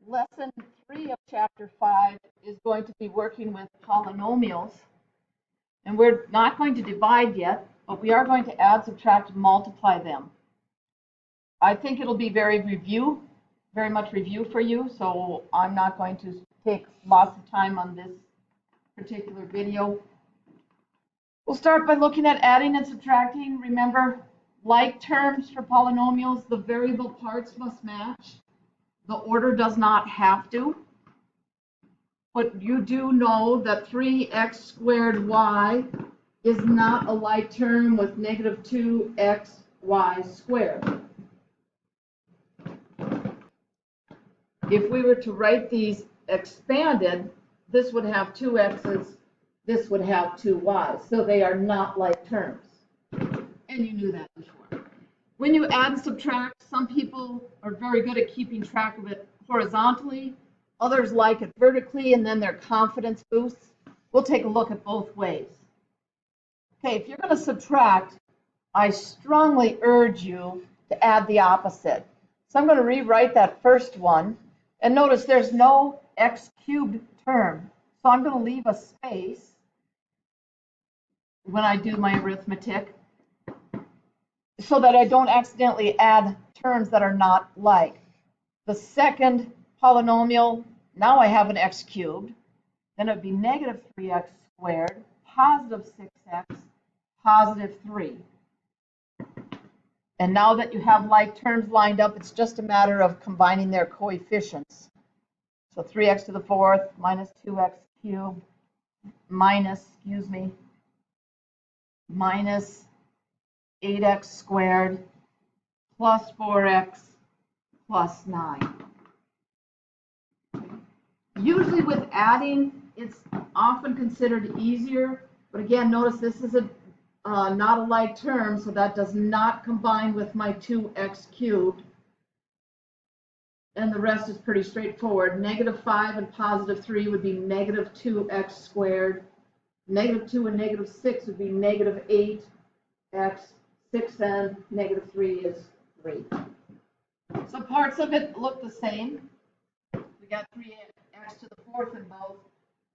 Lesson 3 of Chapter 5 is going to be working with polynomials. And we're not going to divide yet, but we are going to add, subtract, and multiply them. I think it'll be very much review for you, so I'm not going to take lots of time on this particular video. We'll start by looking at adding and subtracting. Remember, like terms for polynomials, the variable parts must match. The order does not have to. But you do know that 3x squared y is not a like term with negative 2xy squared. If we were to write these expanded, this would have 2x's, this would have 2y's. So they are not like terms. And you knew that before. When you add and subtract, some people are very good at keeping track of it horizontally. Others like it vertically, and then their confidence boosts. We'll take a look at both ways. Okay, if you're going to subtract, I strongly urge you to add the opposite. So I'm going to rewrite that first one. And notice there's no x cubed term. So I'm going to leave a space when I do my arithmetic so that I don't accidentally add terms that are not like. The second polynomial, now I have an x cubed. Then it would be negative 3x squared, positive 6x, positive 3. And now that you have like terms lined up, it's just a matter of combining their coefficients. So 3x to the fourth minus 2x cubed minus 8x squared plus 4x plus 9. Usually with adding, it's often considered easier. But again, notice this is not a like term, so that does not combine with my 2x cubed. And the rest is pretty straightforward. Negative 5 and positive 3 would be negative 2x squared. Negative 2 and negative 6 would be negative 8x. 6 and negative 3 is 3. So parts of it look the same. We got 3x to the fourth in both.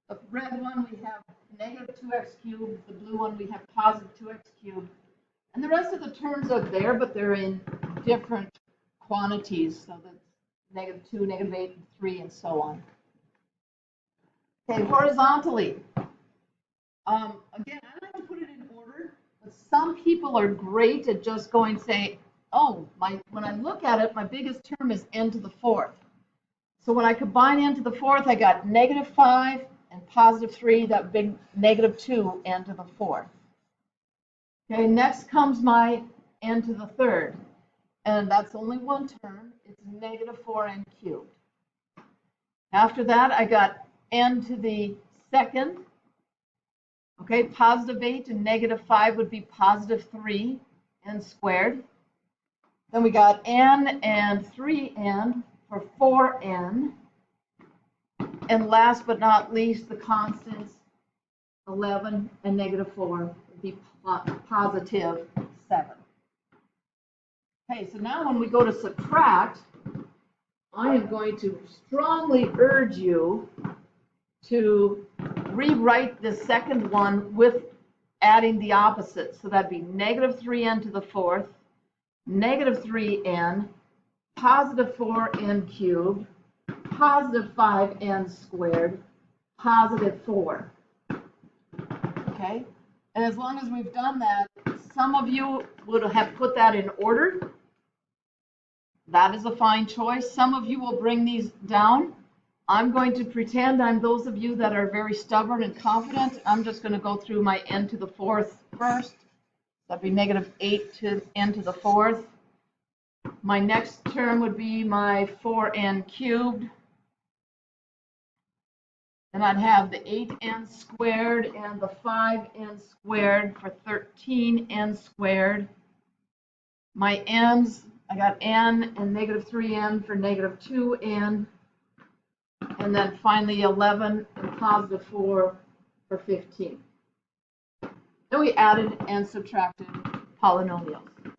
The red one we have negative 2x cubed. The blue one we have positive 2x cubed. And the rest of the terms are there, but they're in different quantities. So that's negative 2, negative 8, 3, and so on. Okay, horizontally. Again, I like to put it in order, but some people are great at just going say, oh, when I look at it, my biggest term is n to the fourth. So when I combine n to the fourth, I got negative 5 and positive 3, that big negative 2 n to the fourth. Okay, next comes my n to the third, and that's only one term. It's negative 4n cubed. After that, I got n to the second. Okay, positive 8 and negative 5 would be positive 3n squared. Then we got n and 3n for 4n. And last but not least, the constants 11 and negative 4 would be positive 7. Okay, so now when we go to subtract, I am going to strongly urge you to rewrite the second one with adding the opposite. So that'd be negative 3n to the fourth, negative 3n, positive 4n cubed, positive 5n squared, positive 4. Okay? And as long as we've done that, some of you would have put that in order. That is a fine choice. Some of you will bring these down. I'm going to pretend I'm those of you that are very stubborn and confident. I'm just going to go through my n to the fourth first. That'd be negative 8 to n to the fourth. My next term would be my 4n cubed. And I'd have the 8n squared and the 5n squared for 13n squared. My n's, I got n and negative 3n for negative 2n. And then finally 11 and positive 4 for 15. Then we added and subtracted polynomials. If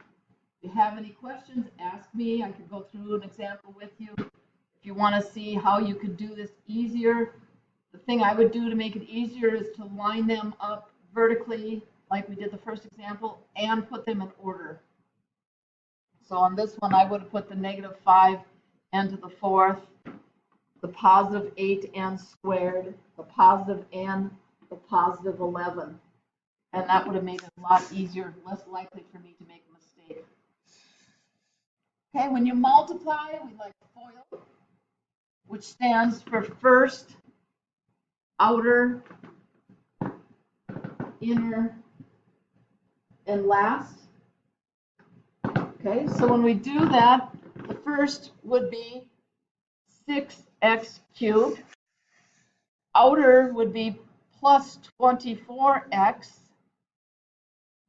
you have any questions, ask me. I could go through an example with you. If you want to see how you could do this easier, the thing I would do to make it easier is to line them up vertically like we did the first example and put them in order. So on this one, I would have put the negative 5n to the fourth, the positive 8n squared, the positive n, the positive 11. And that would have made it a lot easier, less likely for me to make a mistake. Okay, when you multiply, we like FOIL, which stands for first, outer, inner, and last. Okay, so when we do that, the first would be 6x cubed. Outer would be plus 24x.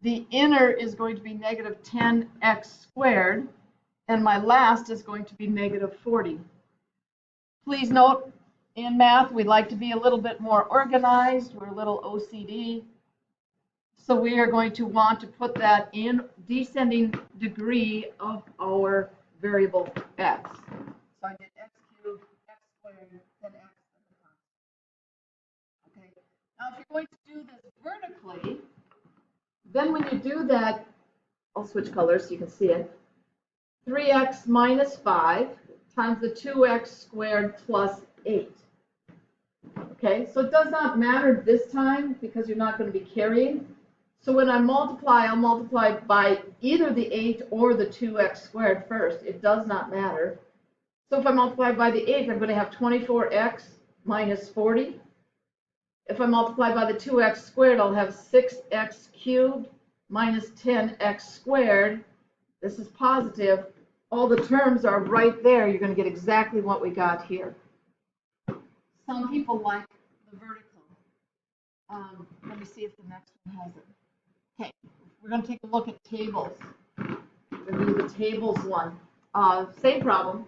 The inner is going to be negative 10x squared. And my last is going to be negative 40. Please note, in math, we like to be a little bit more organized. We're a little OCD. So we are going to want to put that in descending degree of our variable x. So I did x cubed, x squared, then x. Okay. Now if you're going to do this vertically, then when you do that, I'll switch colors so you can see it. 3x minus 5 times the 2x squared plus 8. Okay, so it does not matter this time because you're not going to be carrying. So when I multiply, I'll multiply by either the 8 or the 2x squared first. It does not matter. So if I multiply by the 8, I'm going to have 24x minus 40. If I multiply by the 2x squared, I'll have 6x cubed minus 10x squared. This is positive. All the terms are right there. You're going to get exactly what we got here. Some people like the vertical. Let me see if the next one has it. Okay, we're going to take a look at tables. We're going to do the tables one. Same problem,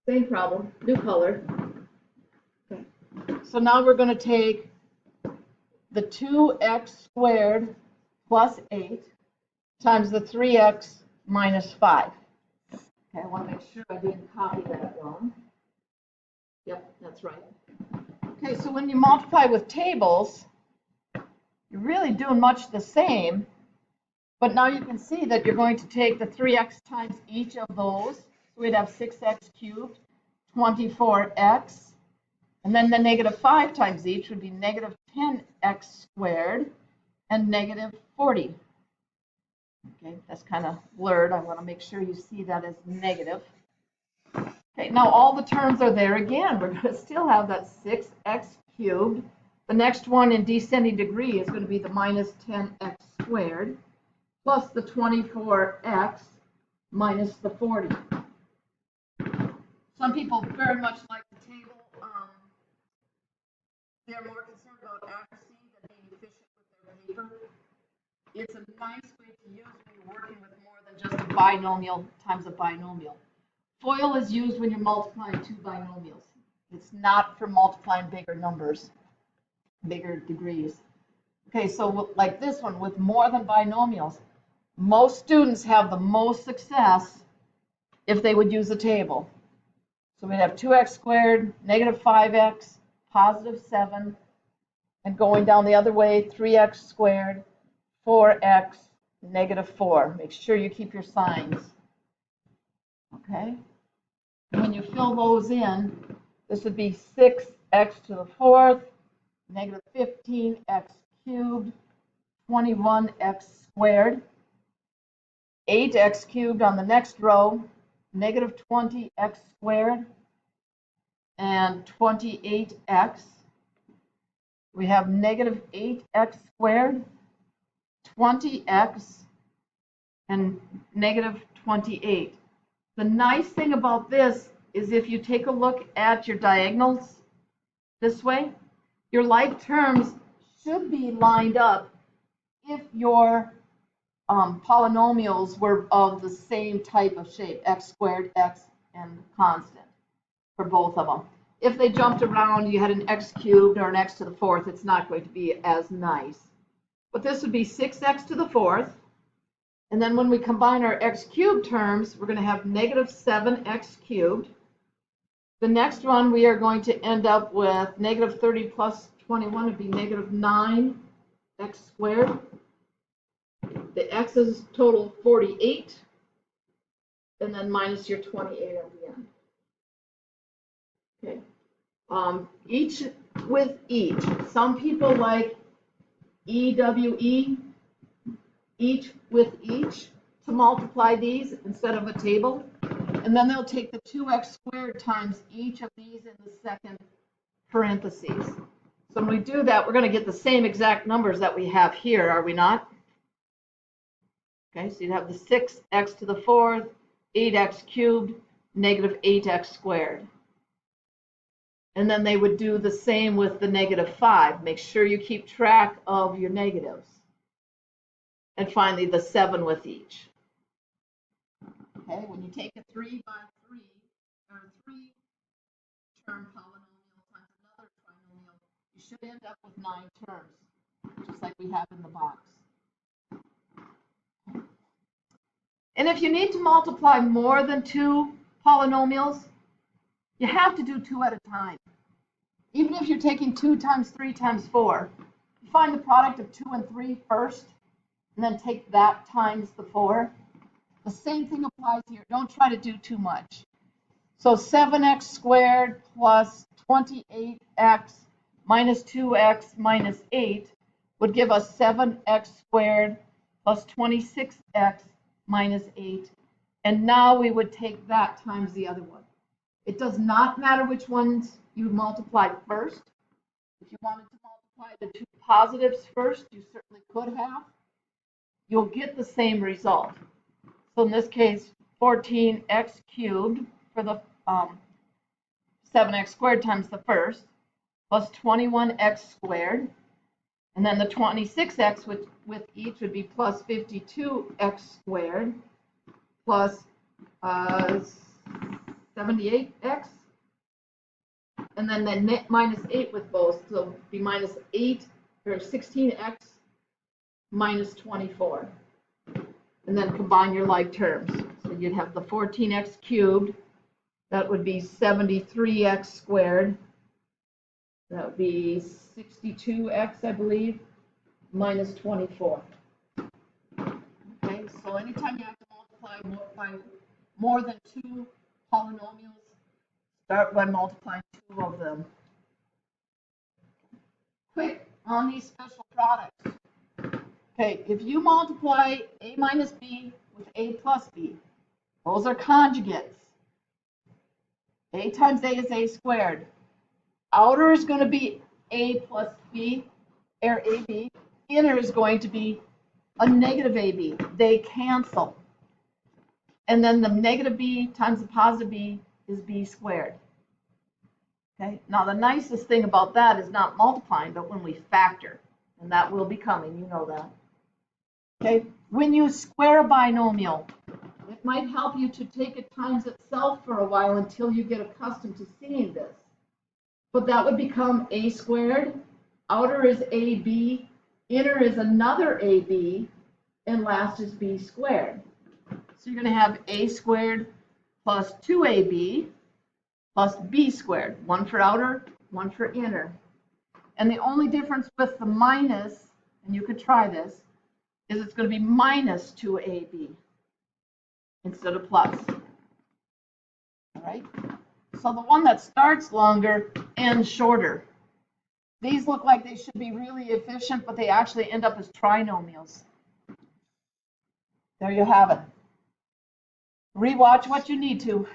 new color. Okay. So now we're going to take the 2x squared plus 8 times the 3x minus 5. Okay, I want to make sure I didn't copy that wrong. Yep, that's right. Okay, so when you multiply with tables, you're really doing much the same, but now you can see that you're going to take the 3x times each of those. So we'd have 6x cubed, 24x, and then the negative 5 times each would be negative 10x squared and negative 40. Okay, that's kind of blurred. I want to make sure you see that as negative. Okay, now all the terms are there again. We're going to still have that 6x cubed. The next one in descending degree is going to be the minus 10x squared plus the 24x minus the 40. Some people very much like the table. They're more concerned about accuracy than being efficient with their paper. It's a nice way to use when you're working with more than just a binomial times a binomial. FOIL is used when you're multiplying two binomials. It's not for multiplying bigger numbers, bigger degrees. Okay, so like this one with more than binomials, most students have the most success if they would use a table. So we'd have 2x squared, negative 5x, positive 7, and going down the other way, 3x squared, 4x, negative 4. Make sure you keep your signs. Okay? And when you fill those in, this would be 6x to the fourth, negative 15x cubed, 21x squared, 8x cubed on the next row, negative 20x squared, and 28x. We have negative 8x squared, 20x, and negative 28. The nice thing about this is if you take a look at your diagonals this way, your like terms should be lined up if your polynomials were of the same type of shape, x squared, x, and constant for both of them. If they jumped around, you had an x cubed or an x to the fourth, it's not going to be as nice. But this would be 6x to the fourth. And then when we combine our x cubed terms, we're going to have negative 7x cubed The next one, we are going to end up with negative 30 plus 21 would be negative 9x squared. The x's total 48, and then minus your 28 at the end. Okay. Each with each. Some people like EWE, each with each, to multiply these instead of a table. And then they'll take the 2x squared times each of these in the second parentheses. So when we do that, we're going to get the same exact numbers that we have here, are we not? Okay, so you'd have the 6x to the fourth, 8x cubed, negative 8x squared. And then they would do the same with the negative 5. Make sure you keep track of your negatives. And finally, the 7 with each. Okay, when you take a 3 by 3, or 3-term polynomial times another trinomial, you should end up with 9 terms, just like we have in the box. And if you need to multiply more than 2 polynomials, you have to do 2 at a time. Even if you're taking 2 times 3 times 4, you find the product of 2 and 3 first, and then take that times the 4. The same thing applies here. Don't try to do too much. So 7x squared plus 28x minus 2x minus 8 would give us 7x squared plus 26x minus 8. And now we would take that times the other one. It does not matter which ones you multiply first. If you wanted to multiply the 2 positives first, you certainly could have. You'll get the same result. So in this case, 14x cubed for the 7x squared times the first, plus 21x squared. And then the 26x with each would be plus 52x squared, plus 78x. And then minus 8 with both, so it would be minus 8 or 16x minus 24. And then combine your like terms. So you'd have the 14x cubed, that would be 73x squared. That would be 62x, I believe, minus 24. Okay, so anytime you have to multiply by more than 2 polynomials, start by multiplying 2 of them. Quick on these special products. Okay, if you multiply a minus b with a plus b, those are conjugates. A times a is a squared. Outer is going to be a plus b, or ab. Inner is going to be a negative ab. They cancel. And then the negative b times the positive b is b squared. Okay, now the nicest thing about that is not multiplying, but when we factor. And that will be coming, you know that. Okay, when you square a binomial, it might help you to take it times itself for a while until you get accustomed to seeing this. But that would become a squared, outer is ab, inner is another ab, and last is b squared. So you're going to have a squared plus 2ab plus b squared, one for outer, one for inner. And the only difference with the minus, and you could try this, is it's going to be minus 2ab instead of plus. All right? So the one that starts longer ends shorter. These look like they should be really efficient, but they actually end up as trinomials. There you have it. Rewatch what you need to.